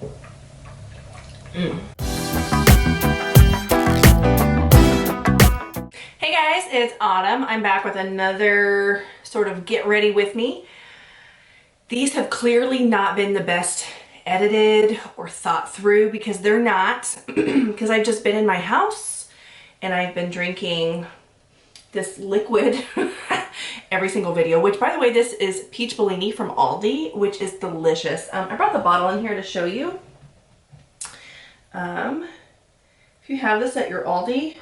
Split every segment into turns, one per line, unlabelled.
Hey guys, it's Autumn. I'm back with another sort of get ready with me. These have clearly not been the best edited or thought through because they're not, because I've just been in my house and I've been drinking this liquid every single video, which by the way, this is peach Bellini from Aldi, which is delicious. I brought the bottle in here to show you. If you have this at your Aldi,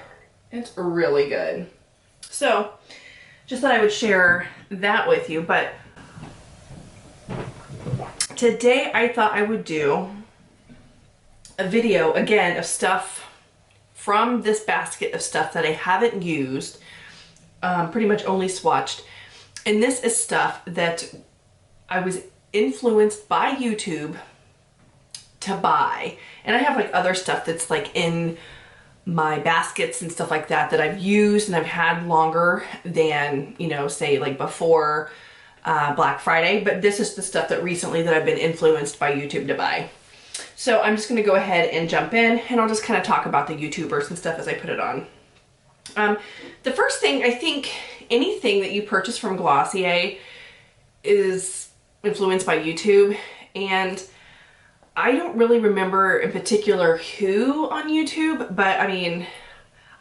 it's really good. So just thought I would share that with you, but today I thought I would do a video again of stuff from this basket of stuff that I haven't used, pretty much only swatched. And this is stuff that I was influenced by YouTube to buy. And I have like other stuff that's like in my baskets and stuff like that that I've used and I've had longer than, you know, say like before Black Friday. But this is the stuff that recently that I've been influenced by YouTube to buy. So I'm just going to go ahead and jump in and I'll just kind of talk about the YouTubers and stuff as I put it on. The first thing, I think anything that you purchase from Glossier is influenced by YouTube, and I don't really remember in particular who on YouTube, but I mean,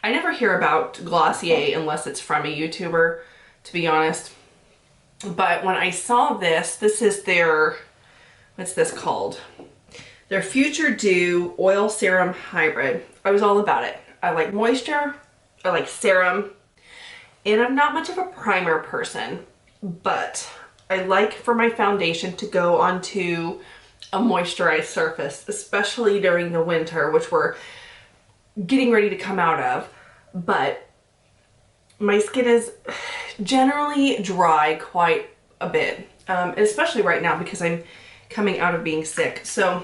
I never hear about Glossier unless it's from a YouTuber, to be honest. But when I saw this, this is their, what's this called? Their Futuredew Oil Serum Hybrid. I was all about it. I like moisture, I like serum, and I'm not much of a primer person, but I like for my foundation to go onto a moisturized surface, especially during the winter, which we're getting ready to come out of. But my skin is generally dry quite a bit, especially right now because I'm coming out of being sick. So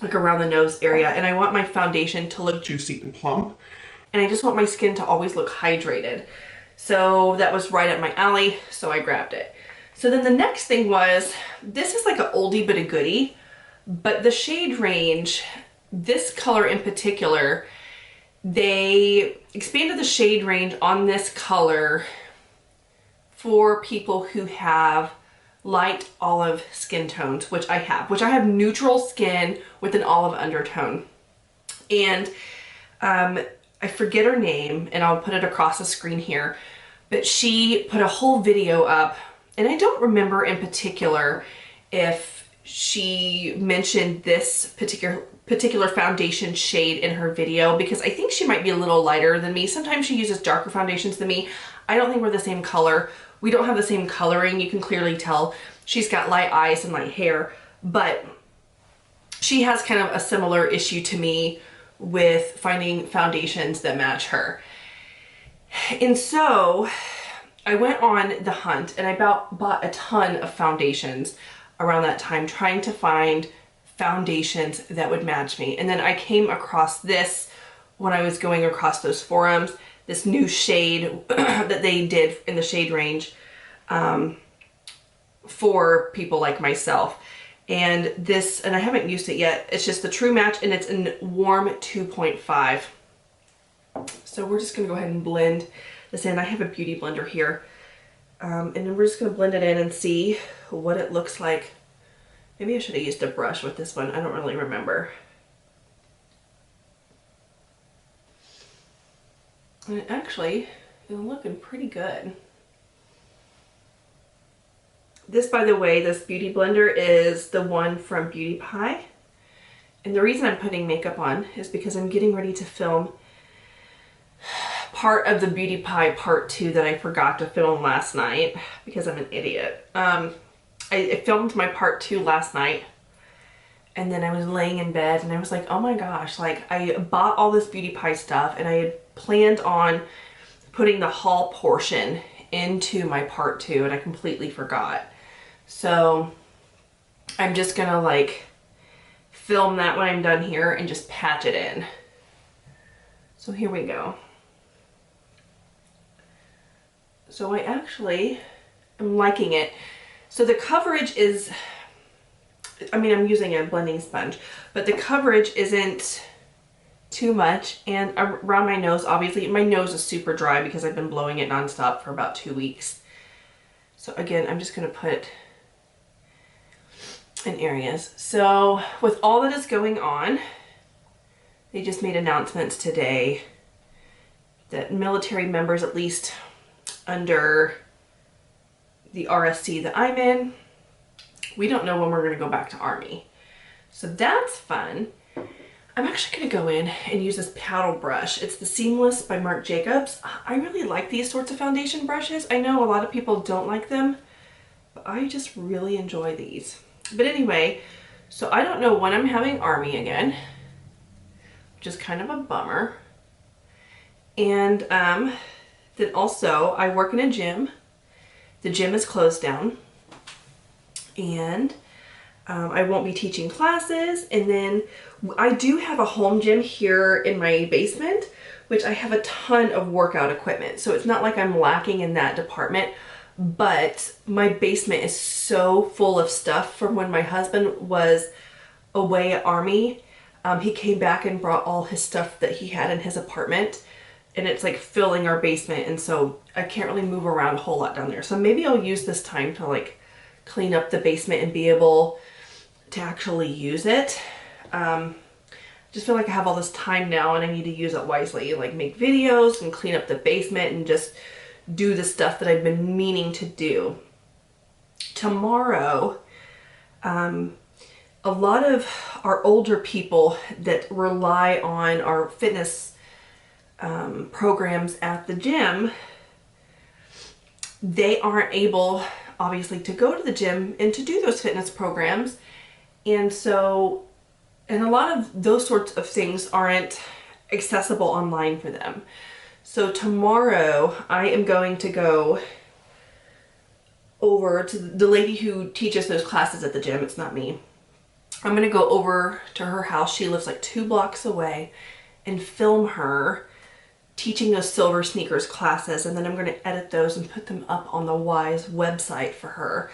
like around the nose area, and I want my foundation to look juicy and plump, and I just want my skin to always look hydrated. So that was right up my alley, so I grabbed it. So then the next thing was, this is like an oldie but a goodie, but the shade range, this color in particular, they expanded the shade range on this color for people who have light olive skin tones, which I have neutral skin with an olive undertone. And I forget her name, and I'll put it across the screen here, but she put a whole video up, and I don't remember in particular if she mentioned this particular foundation shade in her video, because I think she might be a little lighter than me. Sometimes she uses darker foundations than me. I don't think we're the same color. We don't have the same coloring. You can clearly tell she's got light eyes and light hair, but she has kind of a similar issue to me with finding foundations that match her. And so I went on the hunt and I bought a ton of foundations around that time, trying to find foundations that would match me. And then I came across this when I was going across those forums, this new shade that they did in the shade range for people like myself. And this, and I haven't used it yet, it's just the True Match, and it's in warm 2.5. So we're just gonna go ahead and blend this in. I have a beauty blender here. And then we're just gonna blend it in and see what it looks like. Maybe I should have used a brush with this one, I don't really remember. And it actually is looking pretty good. This, by the way, this beauty blender is the one from Beauty Pie. And the reason I'm putting makeup on is because I'm getting ready to film part of the Beauty Pie part 2 that I forgot to film last night because I'm an idiot. I filmed my part 2 last night, and then I was laying in bed and I was like, oh my gosh, like I bought all this Beauty Pie stuff and I had planned on putting the haul portion into my part 2 and I completely forgot. So I'm just gonna like film that when I'm done here and just patch it in. So here we go. So I actually am liking it. So the coverage is I mean, I'm using a blending sponge, but the coverage isn't too much. And around my nose, obviously, my nose is super dry because I've been blowing it nonstop for about 2 weeks. So again, I'm just going to put in areas. So with all that is going on, they just made announcements today that military members, at least under the RSC that I'm in, we don't know when we're going to go back to Army. So that's fun. I'm actually going to go in and use this paddle brush. It's the Seamless by Marc Jacobs. I really like these sorts of foundation brushes. I know a lot of people don't like them, but I just really enjoy these. But anyway, so I don't know when I'm having Army again, which is kind of a bummer. And then also I work in a gym. The gym is closed down, and I won't be teaching classes. And then I do have a home gym here in my basement, which I have a ton of workout equipment. So it's not like I'm lacking in that department, but my basement is so full of stuff from when my husband was away at Army. He came back and brought all his stuff that he had in his apartment, and it's like filling our basement. And so I can't really move around a whole lot down there. So maybe I'll use this time to like clean up the basement and be able to actually use it. Just feel like I have all this time now and I need to use it wisely, like make videos and clean up the basement and just do the stuff that I've been meaning to do. Tomorrow, a lot of our older people that rely on our fitness programs at the gym, they aren't able, obviously, to go to the gym and to do those fitness programs. And so, and a lot of those sorts of things aren't accessible online for them. So tomorrow I am going to go over to the lady who teaches those classes at the gym. It's not me. I'm going to go over to her house. She lives like 2 blocks away, and film her teaching those silver sneakers classes. And then I'm going to edit those and put them up on the Wise website for her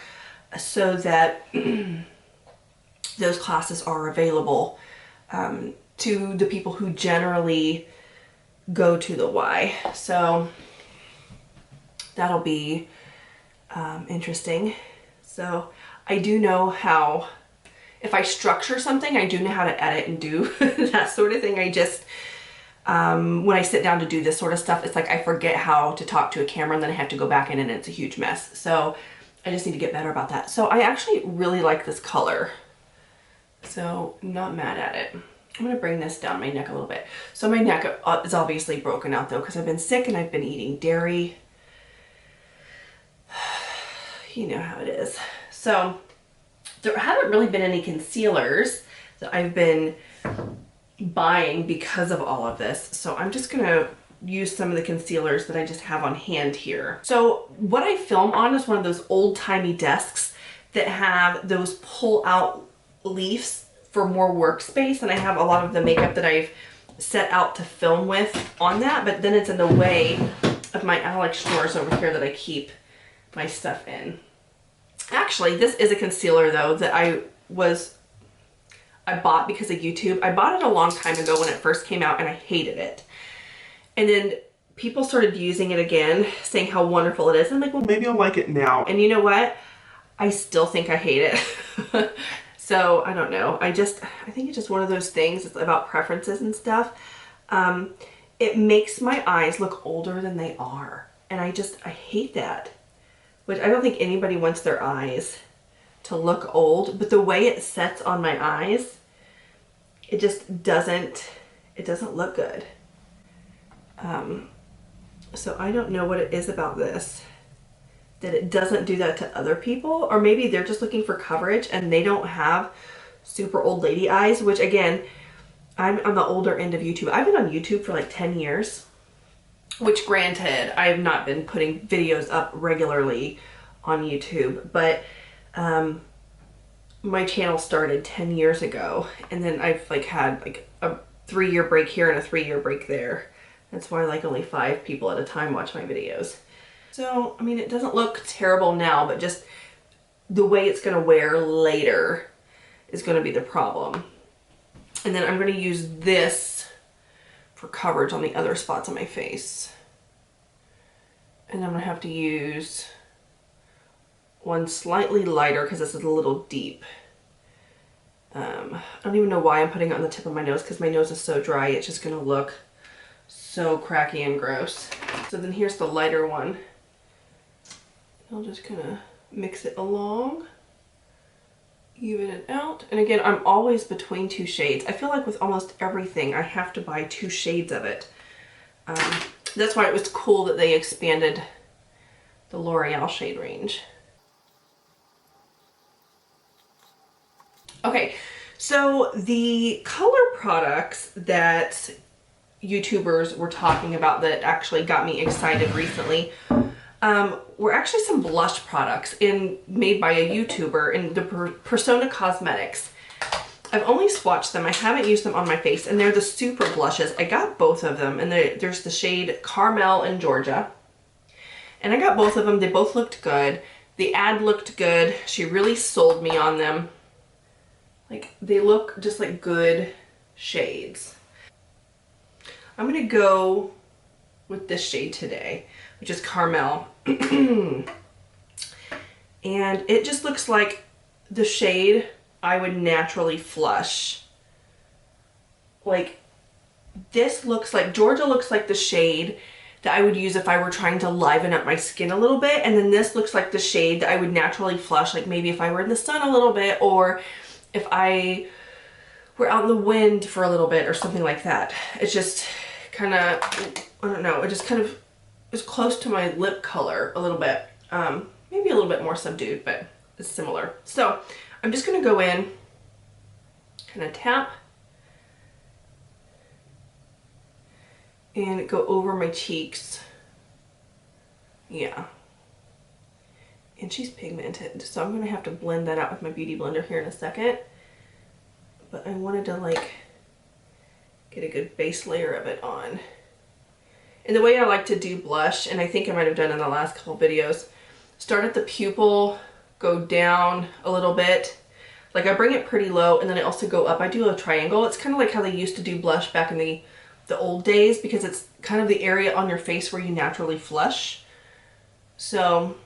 so that those classes are available to the people who generally go to the Y. So that'll be interesting. So I do know how, if I structure something, I do know how to edit and do that sort of thing. I just, when I sit down to do this sort of stuff, it's like I forget how to talk to a camera, and then I have to go back in and it's a huge mess. So I just need to get better about that. So I actually really like this color. So I'm not mad at it. I'm gonna bring this down my neck a little bit. So my neck is obviously broken out though, because I've been sick and I've been eating dairy. You know how it is. So there haven't really been any concealers that I've been buying because of all of this. So I'm just gonna use some of the concealers that I just have on hand here. So what I film on is one of those old-timey desks that have those pull-out leaves for more workspace, and I have a lot of the makeup that I've set out to film with on that, but then it's in the way of my Alex drawers over here that I keep my stuff in. Actually, this is a concealer though that I bought because of YouTube. I bought it a long time ago when it first came out and I hated it. And then people started using it again, saying how wonderful it is. I'm like, well, maybe I'll like it now. And you know what? I still think I hate it. So I don't know. I think it's just one of those things. It's about preferences and stuff. It makes my eyes look older than they are. And I hate that. Which I don't think anybody wants their eyes to look old, but the way it sets on my eyes, it just doesn't look good. So I don't know what it is about this, that it doesn't do that to other people, or maybe they're just looking for coverage and they don't have super old lady eyes, which again, I'm on the older end of YouTube. I've been on YouTube for like 10 years, which granted, I have not been putting videos up regularly on YouTube, but my channel started 10 years ago, and then I've like had like a 3-year break here and a 3-year break there. That's why like only 5 people at a time watch my videos. So, I mean, it doesn't look terrible now, but just the way it's gonna wear later is going to be the problem. And then I'm going to use this for coverage on the other spots on my face. And I'm going to have to use one slightly lighter because this is a little deep. I don't even know why I'm putting it on the tip of my nose because my nose is so dry. It's just going to look so cracky and gross. So then here's the lighter one. I'll just kind of mix it along, even it out. And again, I'm always between two shades. I feel like with almost everything, I have to buy 2 shades of it. That's why it was cool that they expanded the L'Oreal shade range. Okay, so the color products that YouTubers were talking about that actually got me excited recently were actually some blush products made by a YouTuber in the Persona Cosmetics. I've only swatched them. I haven't used them on my face, and they're the super blushes. I got both of them, and there's the shade Carmel and Georgia. And I got both of them. They both looked good. The ad looked good. She really sold me on them. Like, they look just like good shades. I'm gonna go with this shade today, which is Carmel. And it just looks like the shade I would naturally flush. Like, this looks like, Georgia looks like the shade that I would use if I were trying to liven up my skin a little bit. And then this looks like the shade that I would naturally flush, like maybe if I were in the sun a little bit, or if I were out in the wind for a little bit or something like that. It's just kind of, I don't know, it just kind of is close to my lip color a little bit. Maybe a little bit more subdued, but it's similar. So I'm just going to go in, kind of tap, and go over my cheeks. Yeah. And she's pigmented, so I'm going to have to blend that out with my beauty blender here in a second. But I wanted to like get a good base layer of it on. And the way I like to do blush, and I think I might have done in the last couple videos, start at the pupil, go down a little bit. Like, I bring it pretty low, and then I also go up. I do a triangle. It's kind of like how they used to do blush back in the old days, because it's kind of the area on your face where you naturally flush. So,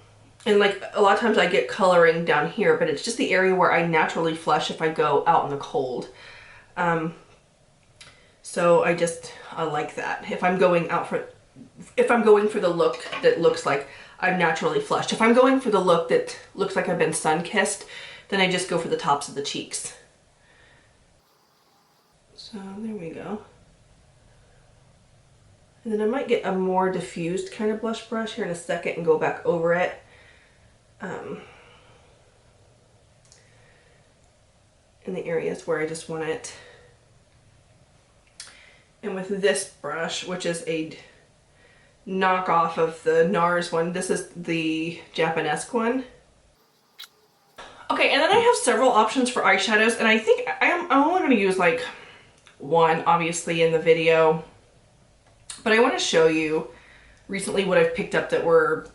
and like a lot of times I get coloring down here, but it's just the area where I naturally flush if I go out in the cold. So I like that. If I'm going for the look that looks like I'm naturally flushed. If I'm going for the look that looks like I've been sun-kissed, then I just go for the tops of the cheeks. So there we go. And then I might get a more diffused kind of blush brush here in a second and go back over it. In the areas where I just want it. And with this brush, which is a knockoff of the NARS one, this is the Japanesque one. Okay, and then I have several options for eyeshadows, and I think I'm only going to use like one, obviously, in the video. But I want to show you recently what I've picked up that were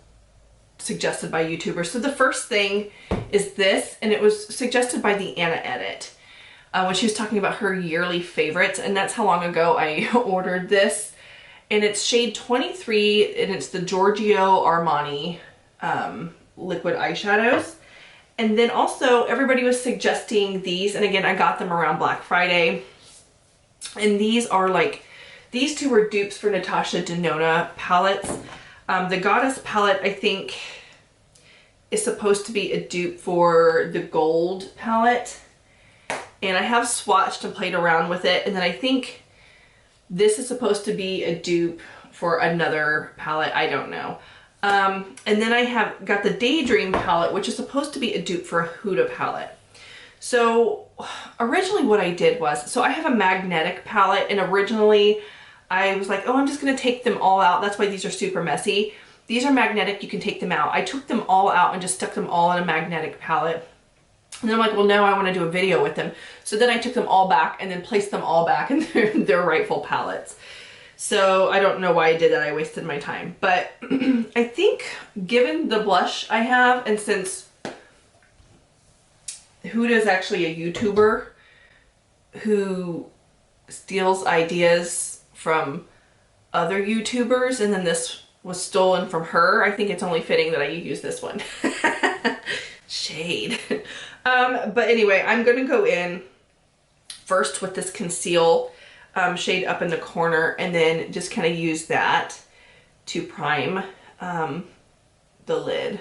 suggested by YouTubers. So the first thing is this, and it was suggested by the Anna Edit when she was talking about her yearly favorites, and that's how long ago I ordered this. And it's shade 23, and it's the Giorgio Armani liquid eyeshadows. And then also everybody was suggesting these, and again, I got them around Black Friday. And these are like, these two were dupes for Natasha Denona palettes. The Goddess palette, I think, is supposed to be a dupe for the Gold palette. And I have swatched and played around with it. And then I think this is supposed to be a dupe for another palette. I don't know. And then I have got the Daydream palette, which is supposed to be a dupe for a Huda palette. So originally what I did was, so I have a magnetic palette, and originally I was like, oh, I'm just going to take them all out. That's why these are super messy. These are magnetic. You can take them out. I took them all out and just stuck them all in a magnetic palette. And then I'm like, well, now I want to do a video with them. So then I took them all back and then placed them all back in their rightful palettes. So I don't know why I did that. I wasted my time. But I think given the blush I have, and since Huda is actually a YouTuber who steals ideas from other YouTubers, and then this was stolen from her. I think it's only fitting that I use this one. Shade. But anyway, I'm gonna go in first with this conceal shade up in the corner, and then just kind of use that to prime the lid.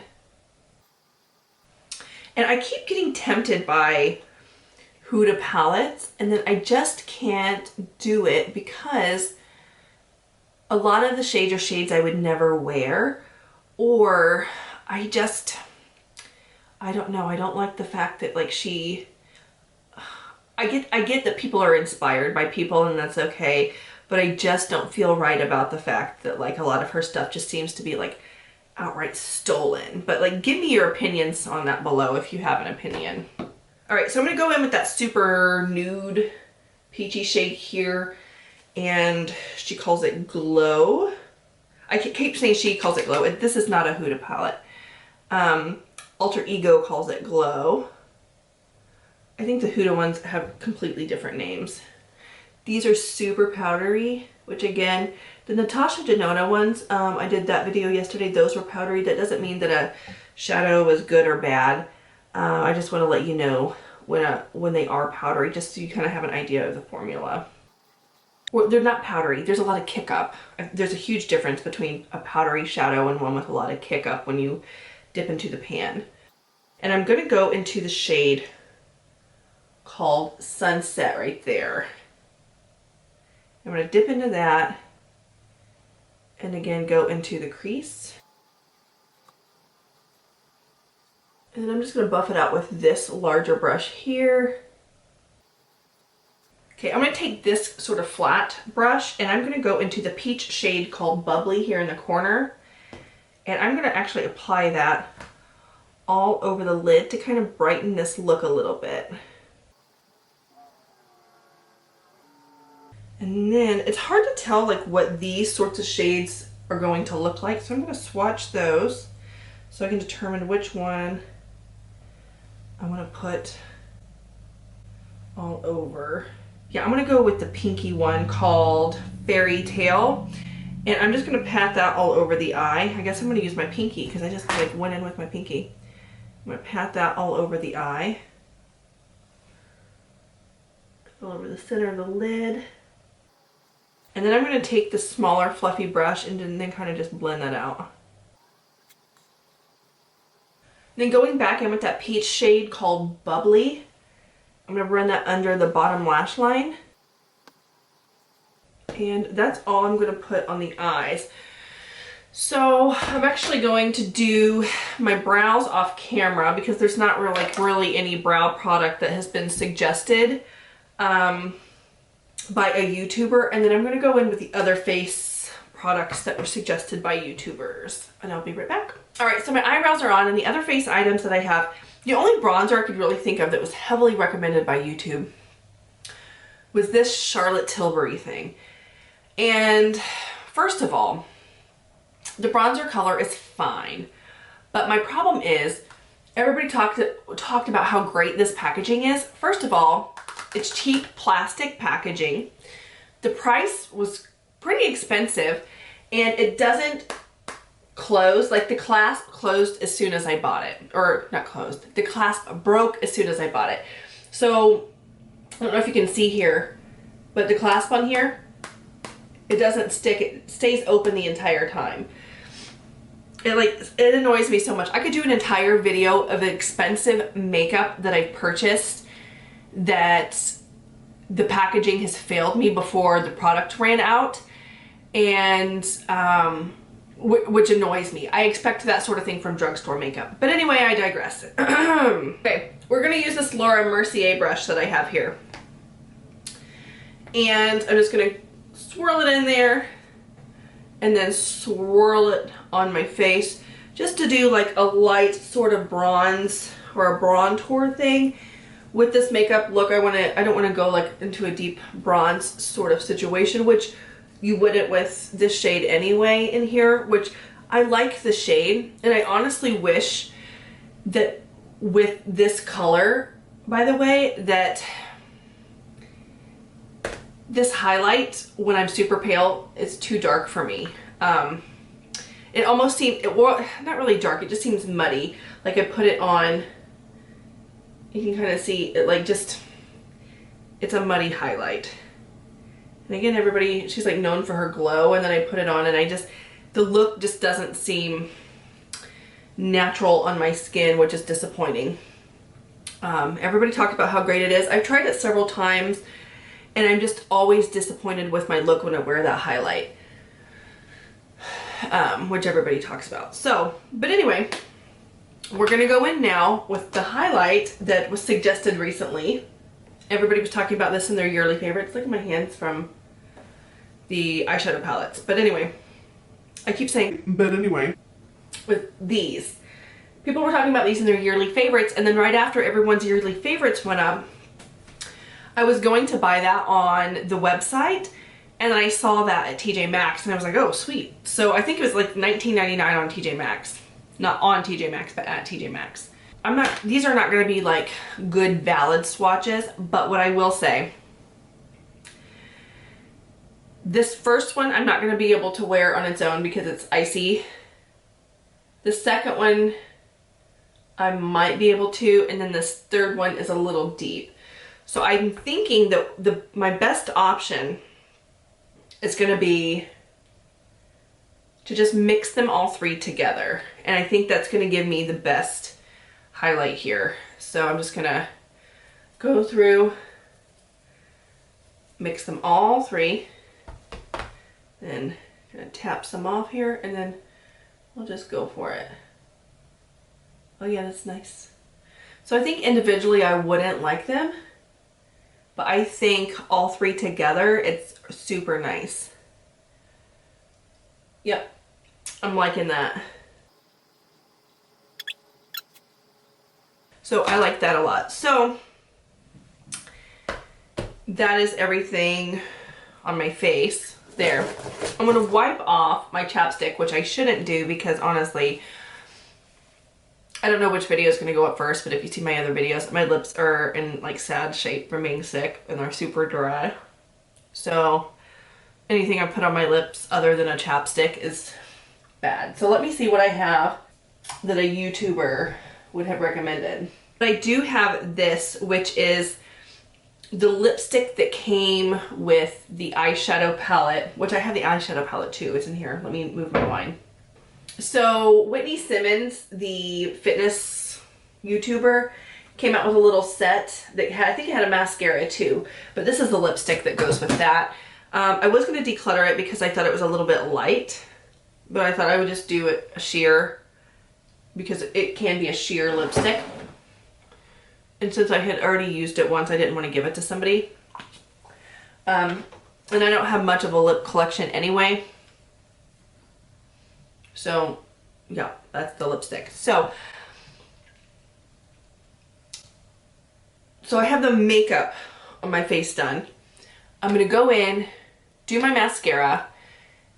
And I keep getting tempted by Huda palettes, and then I just can't do it because a lot of the shades are shades I would never wear, or I don't know, I don't like the fact that like I get that people are inspired by people and that's okay, but I just don't feel right about the fact that like a lot of her stuff just seems to be like outright stolen. But like, give me your opinions on that below if you have an opinion. All right, so I'm gonna go in with that super nude peachy shade here, and she calls it Glow. I keep saying she calls it Glow. This is not a Huda palette. Alter Ego calls it Glow. I think the Huda ones have completely different names. These are super powdery, which again, the Natasha Denona ones, I did that video yesterday, those were powdery. That doesn't mean that a shadow is good or bad. I just want to let you know when they are powdery, just so you kind of have an idea of the formula. Well, they're not powdery, there's a lot of kick up. There's a huge difference between a powdery shadow and one with a lot of kick up when you dip into the pan. And I'm gonna go into the shade called Sunset right there. I'm gonna dip into that and again go into the crease. And then I'm just gonna buff it out with this larger brush here. Okay, I'm gonna take this sort of flat brush and I'm gonna go into the peach shade called Bubbly here in the corner. And I'm gonna actually apply that all over the lid to kind of brighten this look a little bit. And then it's hard to tell like what these sorts of shades are going to look like, so I'm going to swatch those so I can determine which one I want to put all over. Yeah, I'm going to go with the pinky one called Fairy Tale, and I'm just going to pat that all over the eye. I guess I'm going to use my pinky because I just like went in with my pinky. I'm going to pat that all over the eye, all over the center of the lid. And then I'm going to take the smaller fluffy brush and then kind of just blend that out. Then going back in with that peach shade called Bubbly, I'm going to run that under the bottom lash line. And that's all I'm going to put on the eyes. So I'm actually going to do my brows off camera because there's not really any brow product that has been suggested by a YouTuber, and then I'm going to go in with the other face products that were suggested by YouTubers, and I'll be right back. Alright, so my eyebrows are on, and the other face items that I have, the only bronzer I could really think of that was heavily recommended by YouTube was this Charlotte Tilbury thing. And first of all, the bronzer color is fine, but my problem is everybody talked about how great this packaging is. First of all, it's cheap plastic packaging. The price was pretty expensive, and it doesn't close. Like the clasp closed as soon as I bought it, or not closed. The clasp broke as soon as I bought it. So I don't know if you can see here, but the clasp on here, it doesn't stick. It stays open the entire time. It annoys me so much. I could do an entire video of expensive makeup that I purchased that the packaging has failed me before the product ran out, and which annoys me. I expect that sort of thing from drugstore makeup. But anyway, I digress. Okay, we're gonna use this Laura Mercier brush that I have here. And I'm just gonna swirl it in there and then swirl it on my face just to do like a light sort of bronze or a bronzer thing. With this makeup look, I don't want to go like into a deep bronze sort of situation, which you wouldn't with this shade anyway in here, which I like the shade, and I honestly wish that with this color by the way, that this highlight, when I'm super pale, is too dark for me. It almost seemed, well, not really dark, it just seems muddy. Like I put it on, you can kind of see it, like just, it's a muddy highlight. And again, everybody, she's like known for her glow, and then I put it on and I just, the look just doesn't seem natural on my skin, which is disappointing. Everybody talked about how great it is. I've tried it several times and I'm just always disappointed with my look when I wear that highlight, which everybody talks about. So, but anyway, we're gonna go in now with the highlight that was suggested recently. Everybody was talking about this in their yearly favorites. Look at my hands from the eyeshadow palettes. But anyway, I keep saying, but anyway, with these. People were talking about these in their yearly favorites, and then right after everyone's yearly favorites went up, I was going to buy that on the website, and then I saw that at TJ Maxx, and I was like, oh, sweet. So I think it was like $19.99 on TJ Maxx. Not on TJ Maxx, but at TJ Maxx. These are not gonna be like good valid swatches, but what I will say, this first one I'm not gonna be able to wear on its own because it's icy. The second one I might be able to, and then this third one is a little deep. So I'm thinking that my best option is gonna be to just mix them all three together. And I think that's gonna give me the best highlight here. So I'm just gonna go through, mix them all three, then gonna tap some off here, and then we'll just go for it. Oh yeah, that's nice. So I think individually I wouldn't like them, but I think all three together, it's super nice. Yep, I'm liking that. So I like that a lot. So that is everything on my face there. I'm gonna wipe off my chapstick, which I shouldn't do because honestly, I don't know which video is gonna go up first, but if you see my other videos, my lips are in like sad shape from being sick and they're super dry. So anything I put on my lips other than a chapstick is bad. So let me see what I have that a YouTuber would have recommended. But I do have this, which is the lipstick that came with the eyeshadow palette, which I have the eyeshadow palette too. It's in here. Let me move my wine. So Whitney Simmons, the fitness YouTuber, came out with a little set that had, I think it had a mascara too, but this is the lipstick that goes with that. I was going to declutter it because I thought it was a little bit light, but I thought I would just do it a sheer because it can be a sheer lipstick. And since I had already used it once, I didn't want to give it to somebody. And I don't have much of a lip collection anyway. So yeah, that's the lipstick. So I have the makeup on my face done. I'm gonna go in, do my mascara,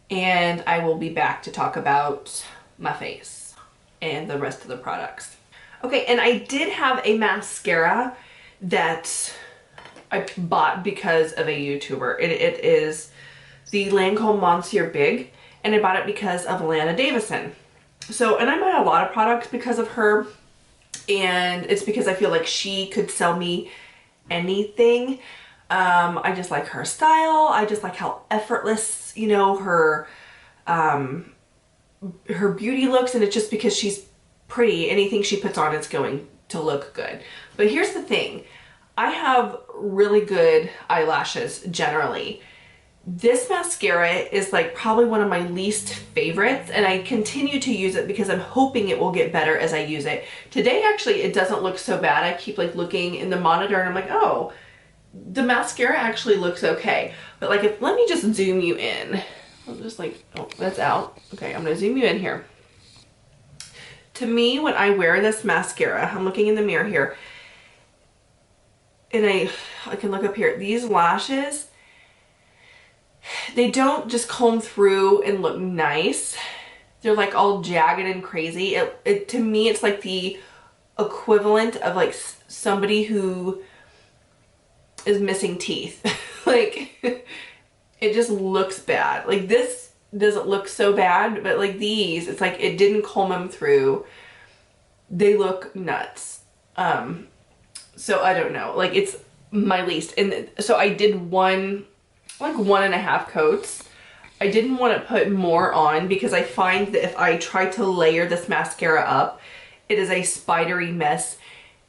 and I will be back to talk about my face and the rest of the products. Okay, and I did have a mascara that I bought because of a YouTuber. It is the LANCOME Monsieur Big, and I bought it because of Lana Davison. So, and I buy a lot of products because of her, and it's because I feel like she could sell me anything. I just like her style. I just like how effortless, you know, her beauty looks, and it's just because she's pretty. Anything she puts on is going to look good. But here's the thing. I have really good eyelashes generally. This mascara is like probably one of my least favorites, and I continue to use it because I'm hoping it will get better as I use it. Today actually it doesn't look so bad. I keep like looking in the monitor and I'm like, oh, the mascara actually looks okay. But like, if, let me just zoom you in. I'll just like, oh, that's out. Okay, I'm gonna zoom you in here. To me, when I wear this mascara, I'm looking in the mirror here, and I can look up here. These lashes, they don't just comb through and look nice. They're like all jagged and crazy. To me, it's like the equivalent of like somebody who is missing teeth. Like, it just looks bad. Like, this doesn't look so bad, but like these, it's like it didn't comb them through. They look nuts. So I don't know, like it's my least. And so I did like 1.5 coats. I didn't want to put more on because I find that if I try to layer this mascara up, it is a spidery mess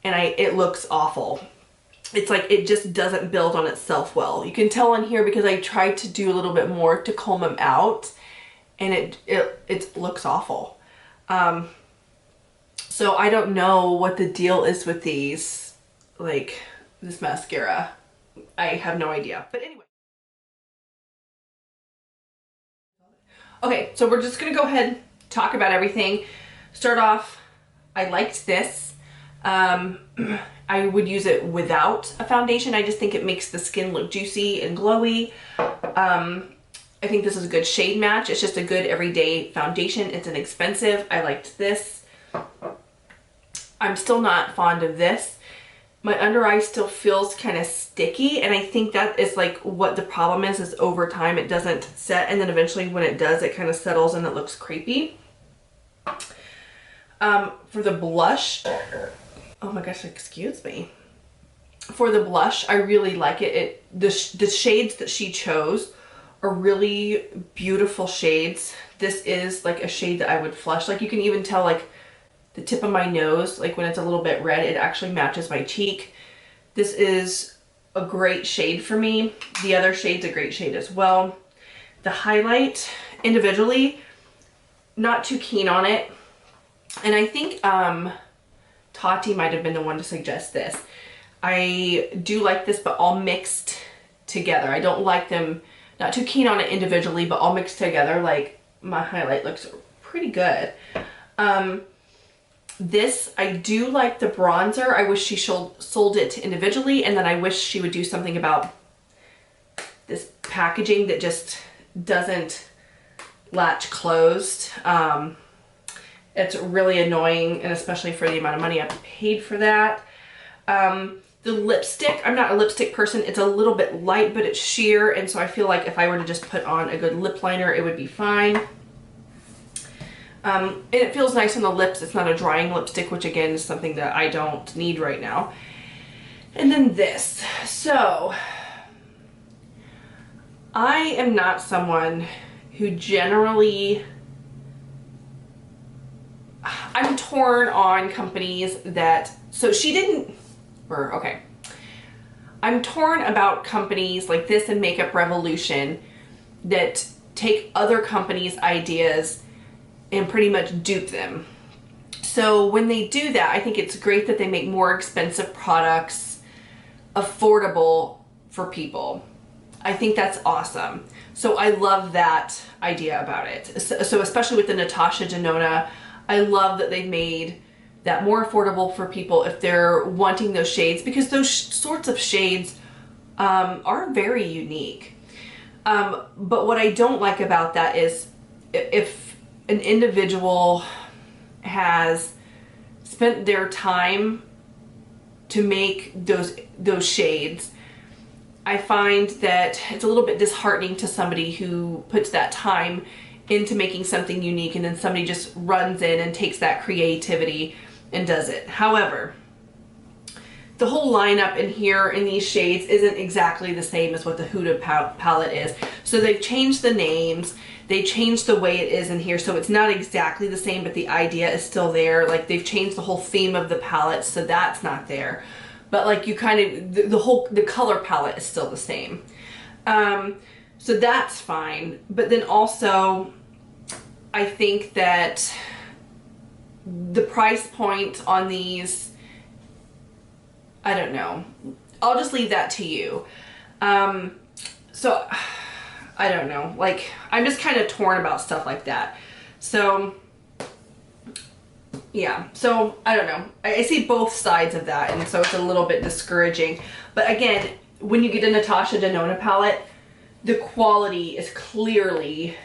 and it looks awful. It's like it just doesn't build on itself well. You can tell on here because I tried to do a little bit more to comb them out, and it looks awful. So I don't know what the deal is with these, like this mascara. I have no idea. But anyway. Okay, so we're just gonna go ahead and talk about everything. Start off, I liked this. I would use it without a foundation. I just think it makes the skin look juicy and glowy. I think this is a good shade match. It's just a good everyday foundation. It's inexpensive. I liked this. I'm still not fond of this. My under eye still feels kind of sticky, and I think that is like what the problem is over time it doesn't set, and then eventually when it does, it kind of settles and it looks crepey. For the blush, oh my gosh, excuse me. For the blush, I really like it. The shades that she chose are really beautiful shades. This is like a shade that I would flush. Like you can even tell like the tip of my nose, like when it's a little bit red, it actually matches my cheek. This is a great shade for me. The other shade's a great shade as well. The highlight, individually, not too keen on it. And I think Tati might have been the one to suggest this. I do like this, but all mixed together. I don't like them, not too keen on it individually, but all mixed together. Like my highlight looks pretty good. This, I do like the bronzer. I wish she sold it individually, and then I wish she would do something about this packaging that just doesn't latch closed. It's really annoying, and especially for the amount of money I paid for that. The lipstick, I'm not a lipstick person. It's a little bit light, but it's sheer, and so I feel like if I were to just put on a good lip liner, it would be fine. And it feels nice on the lips. It's not a drying lipstick, which again is something that I don't need right now. And then this. So, I am not someone who generally... I'm torn on companies that... So she didn't... Or, okay. I'm torn about companies like this and Makeup Revolution that take other companies' ideas and pretty much dupe them. So when they do that, I think it's great that they make more expensive products affordable for people. I think that's awesome. So I love that idea about it. So especially with the Natasha Denona, I love that they've made that more affordable for people if they're wanting those shades, because those sorts of shades are very unique. But what I don't like about that is if an individual has spent their time to make those shades, I find that it's a little bit disheartening to somebody who puts that time into making something unique and then somebody just runs in and takes that creativity and does it. However, the whole lineup in here in these shades isn't exactly the same as what the Huda palette is. So they've changed the names, they changed the way it is in here, so it's not exactly the same, but the idea is still there. Like they've changed the whole theme of the palette, so that's not there. But like you kind of, the color palette is still the same. So that's fine. But then also, I think that the price point on these, I don't know. I'll just leave that to you. So, I don't know. Like, I'm just kind of torn about stuff like that. So, yeah. So, I don't know. I see both sides of that, and so it's a little bit discouraging. But again, when you get a Natasha Denona palette, the quality is clearly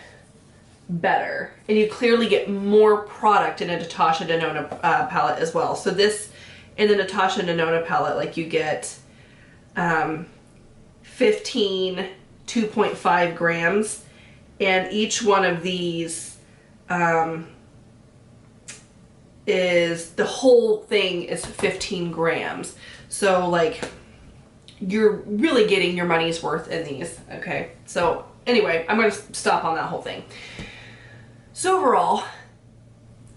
better, and you clearly get more product in a Natasha Denona palette as well. So this In the Natasha Denona palette, like you get 15 2.5 grams, and each one of these is, the whole thing is 15 grams. So like you're really getting your money's worth in these. Okay, so anyway, I'm going to stop on that whole thing. So overall,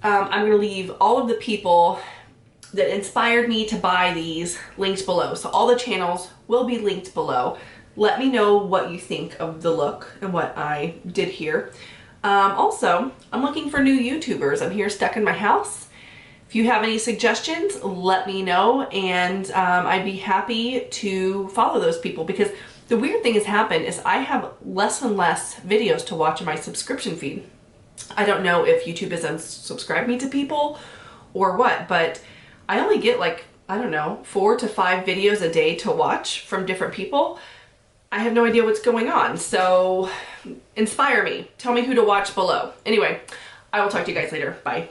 I'm going to leave all of the people that inspired me to buy these linked below. So all the channels will be linked below. Let me know what you think of the look and what I did here. Also, I'm looking for new YouTubers. I'm here stuck in my house. If you have any suggestions, let me know, and I'd be happy to follow those people, because the weird thing has happened is I have less and less videos to watch in my subscription feed. I don't know if YouTube has unsubscribed me to people or what, but I only get like, I don't know, 4 to 5 videos a day to watch from different people. I have no idea what's going on, so inspire me. Tell me who to watch below. Anyway, I will talk to you guys later. Bye.